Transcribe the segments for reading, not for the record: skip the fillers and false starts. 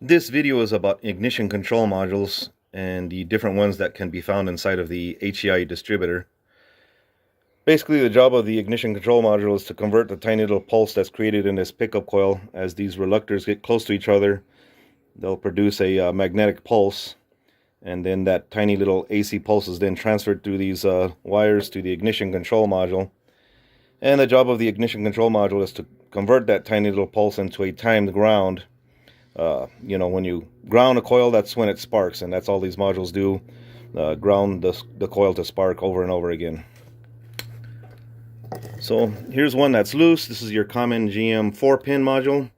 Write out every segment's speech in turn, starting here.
This video is about ignition control modules and the different ones that can be found inside of the HEI distributor. Basically, the job of the ignition control module is to convert the tiny little pulse that's created in this pickup coil. As these reluctors get close to each other, they'll produce a magnetic pulse, and then that tiny little AC pulse is then transferred through these wires to the ignition control module. And the job of the ignition control module is to convert that tiny little pulse into a timed ground. When you ground a coil, that's when it sparks, and that's all these modules do. Ground the coil to spark over and over again. So here's one that's loose. This is your common GM 4-pin module.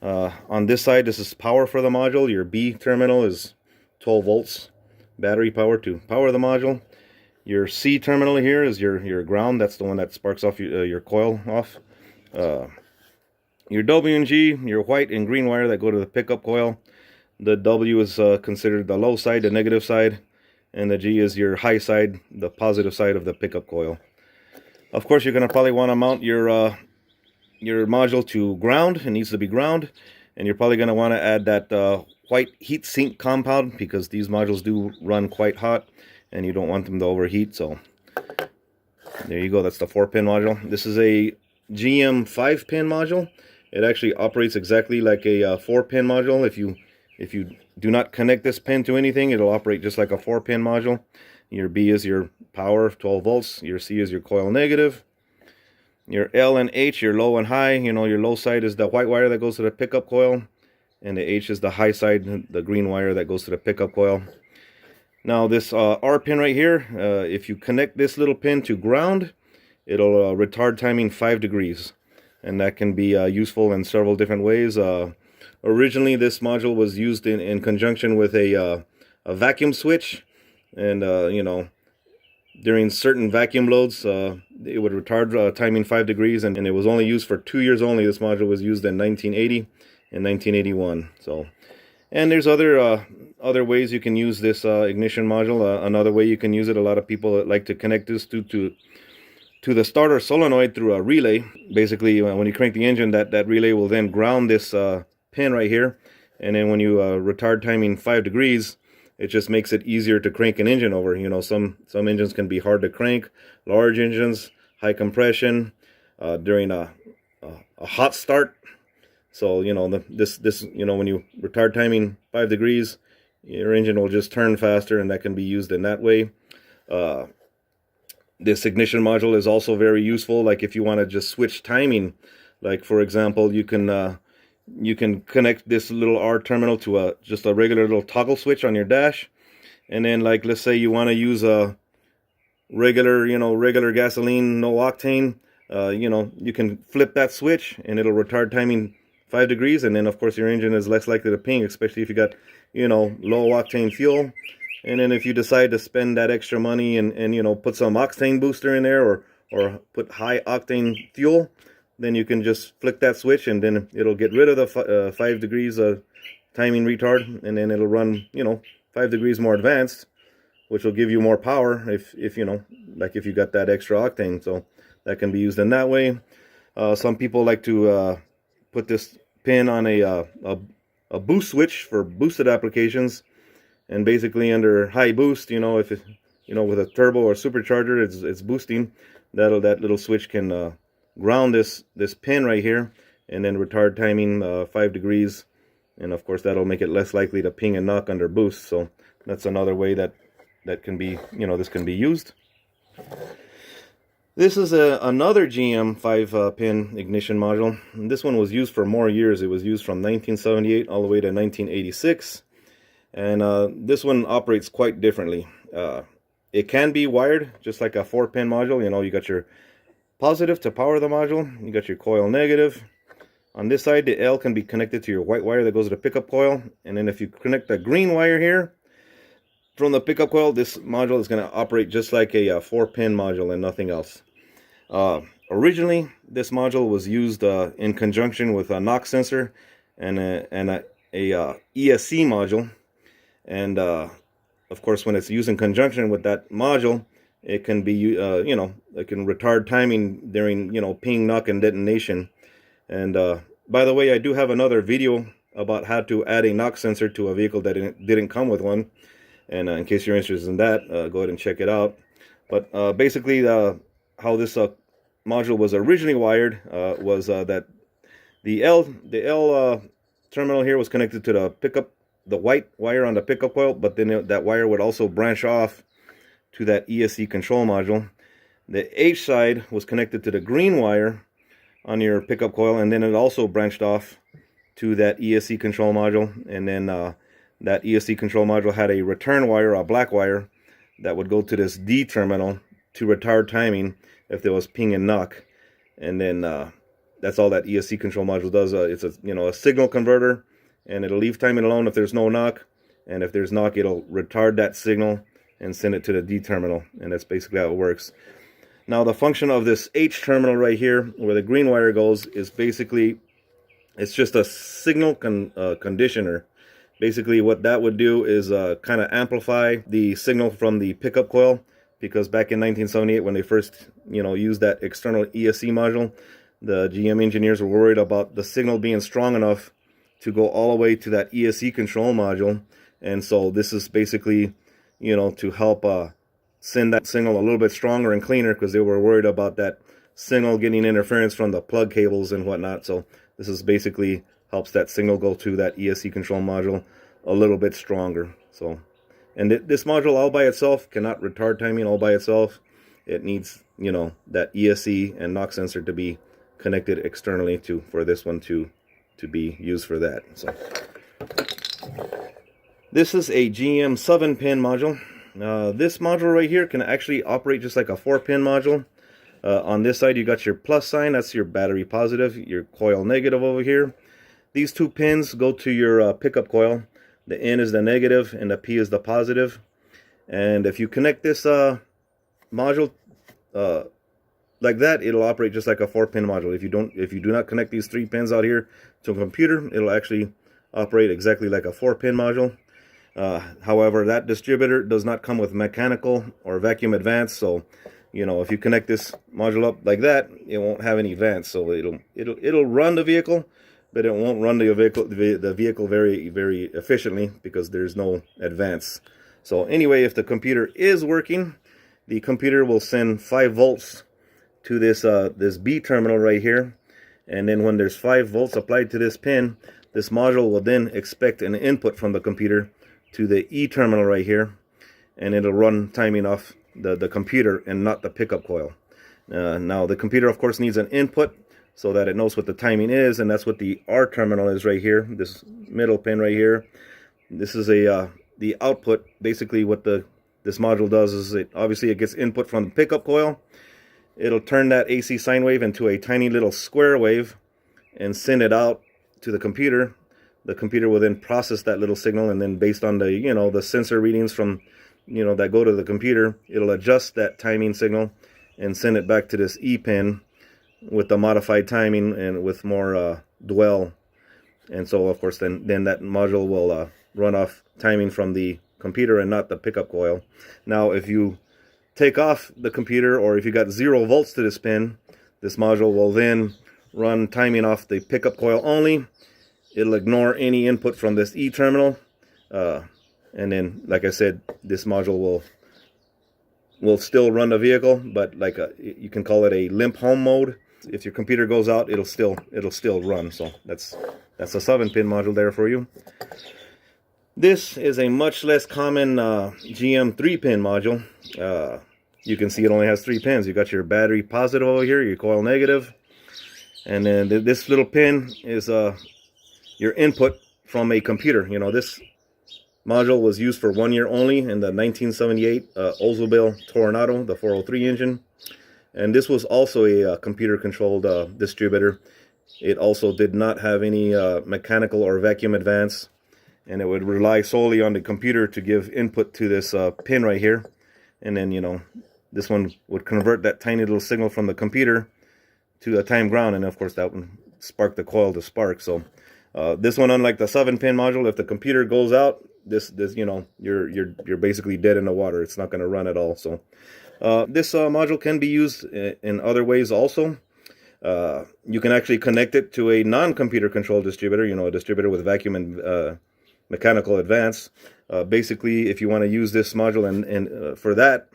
On this side, this is power for the module. Your B terminal is 12 volts battery power to power the module. Your C terminal here is your ground. That's the one that sparks off your coil off. Your W and G, your white and green wire that go to the pickup coil. The W is considered the low side, the negative side, and the G is your high side, the positive side of the pickup coil. Of course, you're going to probably want to mount your module to ground. It needs to be ground, and you're probably going to want to add that white heat sink compound, because these modules do run quite hot, and you don't want them to overheat. So there you go. That's the 4-pin module. This is a GM 5-pin module. It actually operates exactly like a 4-pin module. If you do not connect this pin to anything, it'll operate just like a 4-pin module. Your B is your power, 12 volts. Your C is your coil negative. Your L and H, your low and high. Your low side is the white wire that goes to the pickup coil, and the H is the high side, the green wire that goes to the pickup coil. Now this R pin right here, if you connect this little pin to ground, it'll retard timing 5 degrees. And that can be useful in several different ways. Originally, this module was used in conjunction with a vacuum switch. And, during certain vacuum loads, it would retard timing 5 degrees. And it was only used for 2 years only. This module was used in 1980 and 1981. So, and there's other ways you can use this ignition module. Another way you can use it, a lot of people like to connect this to the starter solenoid through a relay. Basically, when you crank the engine, that relay will then ground this pin right here, and then when you retard timing 5 degrees, it just makes it easier to crank an engine over. Some engines can be hard to crank, large engines, high compression, during a hot start. So when you retard timing 5 degrees, your engine will just turn faster, and that can be used in that way. This ignition module is also very useful, like if you want to just switch timing. Like, for example, you can connect this little R terminal to just a regular little toggle switch on your dash, and then, like, let's say you want to use a regular gasoline, no octane. You can flip that switch, and it'll retard timing 5 degrees, and then of course your engine is less likely to ping, especially if you got low octane fuel. And then if you decide to spend that extra money and put some octane booster in there, or put high octane fuel, then you can just flick that switch, and then it'll get rid of the 5 degrees of timing retard, and then it'll run 5 degrees more advanced, which will give you more power if you got that extra octane. So that can be used in that way. Some people like to put this pin on a boost switch for boosted applications. And basically, under high boost, if it, with a turbo or supercharger, it's boosting. That little switch can ground this pin right here, and then retard timing 5 degrees. And of course, that'll make it less likely to ping and knock under boost. So that's another way that can be this can be used. This is another GM 5-pin ignition module. And this one was used for more years. It was used from 1978 all the way to 1986. And this one operates quite differently. It can be wired just like a 4-pin module. You got your positive to power the module. You got your coil negative. On this side, the L can be connected to your white wire that goes to the pickup coil. And then if you connect the green wire here from the pickup coil, this module is going to operate just like a 4-pin module and nothing else. Originally, this module was used in conjunction with a knock sensor and a ESC module. And of course, when it's used in conjunction with that module, it can be it can retard timing during ping, knock, and detonation. And by the way, I do have another video about how to add a knock sensor to a vehicle that didn't come with one. And in case you're interested in that, go ahead and check it out. But basically, how this module was originally wired was that the L terminal here was connected to the pickup, the white wire on the pickup coil, but then that wire would also branch off to that ESC control module. The H side was connected to the green wire on your pickup coil, and then it also branched off to that ESC control module. And then that ESC control module had a return wire, a black wire, that would go to this D terminal to retard timing if there was ping and knock. And then that's all that ESC control module does. It's a signal converter, and it'll leave timing alone if there's no knock, and if there's knock, it'll retard that signal and send it to the D terminal. And that's basically how it works. Now the function of this H terminal right here, where the green wire goes, is basically, it's just a signal conditioner. Basically what that would do is kind of amplify the signal from the pickup coil, because back in 1978 when they first used that external ESC module, the GM engineers were worried about the signal being strong enough to go all the way to that ESC control module. And so this is basically to help send that signal a little bit stronger and cleaner, because they were worried about that signal getting interference from the plug cables and whatnot. So this is basically helps that signal go to that ESC control module a little bit stronger. So, and this module all by itself cannot retard timing all by itself. It needs that ESC and knock sensor to be connected externally for this one to be used for that. So this is a GM 7-pin module. This module right here can actually operate just like a 4-pin module. On this side you got your plus sign, that's your battery positive, your coil negative over here. These 2 pins go to your pickup coil. The N is the negative and the P is the positive. And if you connect this module like that, it'll operate just like a 4-pin module. If you do not connect these 3 pins out here to a computer, it'll actually operate exactly like a 4-pin module. However, that distributor does not come with mechanical or vacuum advance, so if you connect this module up like that, it won't have any advance. So it'll run the vehicle, but it won't run the vehicle very, very efficiently because there's no advance. So anyway, if the computer is working, the computer will send 5 volts to this B terminal right here, and then when there's 5 volts applied to this pin, this module will then expect an input from the computer to the E terminal right here, and it'll run timing off the computer and not the pickup coil. Now the computer of course needs an input so that it knows what the timing is, and that's what the R terminal is right here, this middle pin right here. This is the output. Basically what this module does is it gets input from the pickup coil. It'll turn that AC sine wave into a tiny little square wave and send it out to the computer. The computer will then process that little signal, and then based on the the sensor readings from that go to the computer, it'll adjust that timing signal and send it back to this E pin with the modified timing and with more dwell. And so of course then that module will run off timing from the computer and not the pickup coil. Now if you take off the computer, or if you got 0 volts to this pin, this module will then run timing off the pickup coil only. It'll ignore any input from this E terminal, and then, like I said, this module will still run the vehicle, but you can call it a limp home mode. If your computer goes out, it'll still run. So that's a 7-pin module there for you. This is a much less common GM 3-pin module. You can see it only has 3 pins. You got your battery positive over here, your coil negative, and then this little pin is your input from a computer. This module was used for 1 year only in the 1978 Oldsmobile Tornado, the 403 engine. And this was also a computer-controlled distributor. It also did not have any mechanical or vacuum advance, and it would rely solely on the computer to give input to this pin right here. And then, this one would convert that tiny little signal from the computer to a time ground, and of course that would spark the coil to spark. So this one, unlike the 7-pin module, if the computer goes out, this you're basically dead in the water. It's not going to run at all. So this module can be used in other ways also. You can actually connect it to a non-computer controlled distributor, you know, a distributor with vacuum and mechanical advance. Basically, if you want to use this module, and for that,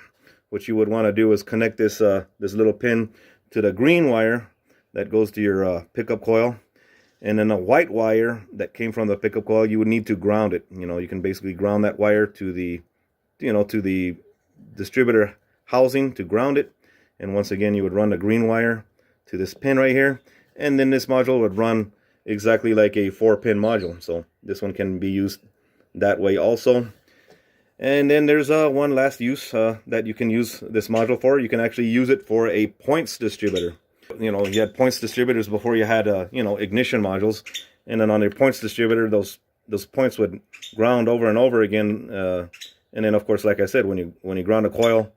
what you would want to do is connect this this little pin to the green wire that goes to your pickup coil, and then a white wire that came from the pickup coil, you would need to ground it. You know, you can basically ground that wire to the, you know, to the distributor housing to ground it. And once again, you would run the green wire to this pin right here, and then this module would run exactly like a 4-pin module. So this one can be used that way also. And then there's one last use that you can use this module for. You can actually use it for a points distributor. You know, you had points distributors before you had you know, ignition modules, and then on your points distributor, those points would ground over and over again. And then, of course, like I said, when you ground a coil,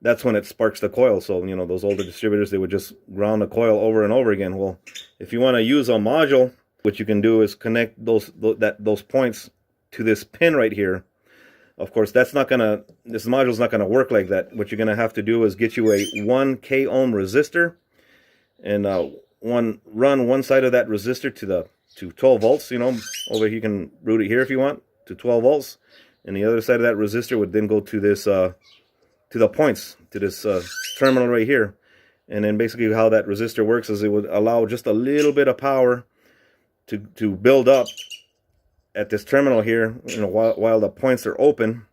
that's when it sparks the coil. So, you know, those older distributors, they would just ground the coil over and over again. Well, if you want to use a module, what you can do is connect those points to this pin right here. Of course, this module is not gonna work like that. What you're gonna have to do is get you a 1K ohm resistor, and run one side of that resistor to 12 volts. You know, over here you can route it here if you want to 12 volts, and the other side of that resistor would then go to this to the points, to this terminal right here. And then basically how that resistor works is it would allow just a little bit of power to build up at this terminal here, you know, while the points are open,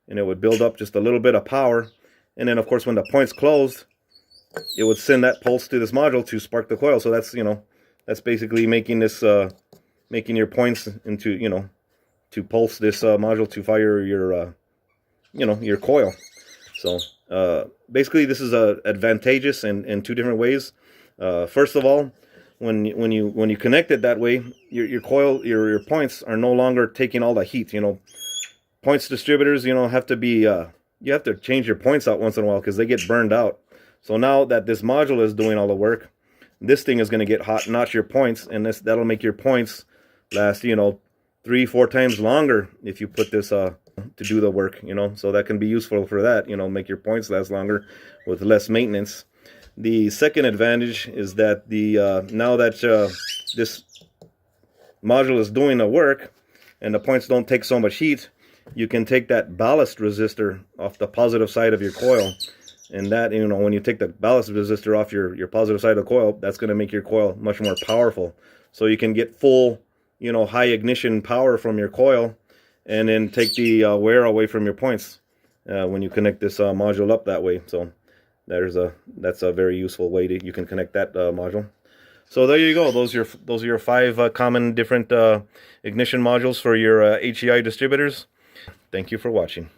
and it would build up just a little bit of power. And then, of course, when the points closed, it would send that pulse to this module to spark the coil. So that's, you know, that's basically making this making your points into, you know, to pulse this module to fire your you know, your coil. So basically, this is advantageous in two different ways. First of all, when you connect it that way, your coil, your points are no longer taking all the heat. You know, points distributors, you know, have to be you have to change your points out once in a while because they get burned out. So now that this module is doing all the work, this thing is going to get hot, not your points, and that'll make your points last, you know, 3-4 times longer if you put this to do the work, you know. So that can be useful for that, you know, make your points last longer with less maintenance. The second advantage is that now that this module is doing the work and the points don't take so much heat, you can take that ballast resistor off the positive side of your coil. And that, you know, when you take the ballast resistor off your positive side of the coil, that's going to make your coil much more powerful. So you can get full, you know, high ignition power from your coil, and then take the wear away from your points when you connect this module up that way. So that's a very useful way you can connect that module. So there you go. Those are your 5 common different ignition modules for your HEI distributors. Thank you for watching.